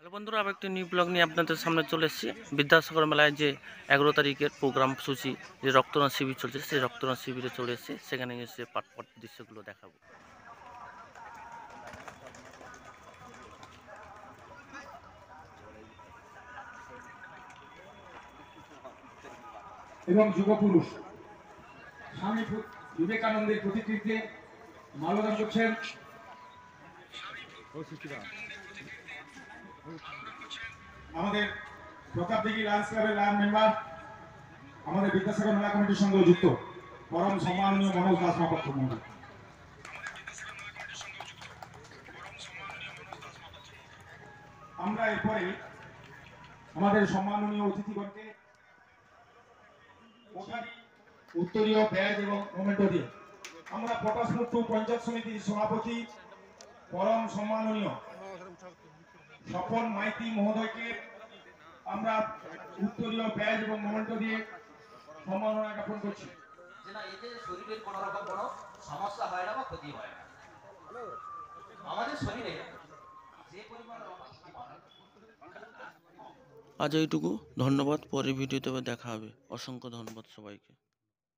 Hello বন্ধুরা, আমি একটি নিউ ব্লগ নিয়ে আপনাদের সামনে চলে এসেছি। বিদ্যাসাগর মেলায় যে 11 তারিখের প্রোগ্রাম সূচি যে রক্তদান শিবির চলছে, সেই রক্তদান শিবিরে চলে এসেছি। সেখানে এসে পাট দৃশ্যগুলো দেখাবো। এবং যুগপুরুষ স্বামী বিবেকানন্দের প্রতিকৃতিতে মাল্যদান করছেন আমাদের প্রতাপদিঘি লায়ন্স ক্লাবের লায়ন মেম্বার, আমাদের বিদ্যাসাগর মেলা কমিটির সঙ্গে যুক্ত পরম সম্মাননীয় মনোজ দাস মহাপাত্র মহোদয়। আমরা এরপরে আমাদের সম্মাননীয় অতিথিগণকে উত্তরীয় ব্যাজ এবং মোমেন্টো দিয়ে আমরা পটাশমুক্ত পঞ্চায়েত সমিতির সভাপতি পরম সম্মাননীয় স্বপন মাইতি মহোদয়কে আমরা উত্তরীয় ব্যাজ এবং মোমেন্টো দিয়ে সম্মাননা জ্ঞাপন করছি। না, এতে শরীরের কোনো রকম কোনো সমস্যা হয় না বা ক্ষতি হয় না। আমাদের শরীরে যে পরিমাণ আজ এইটুকু, ধন্যবাদ। পরের ভিডিওতে আবার দেখা হবে। অসংখ্য ধন্যবাদ সবাইকে।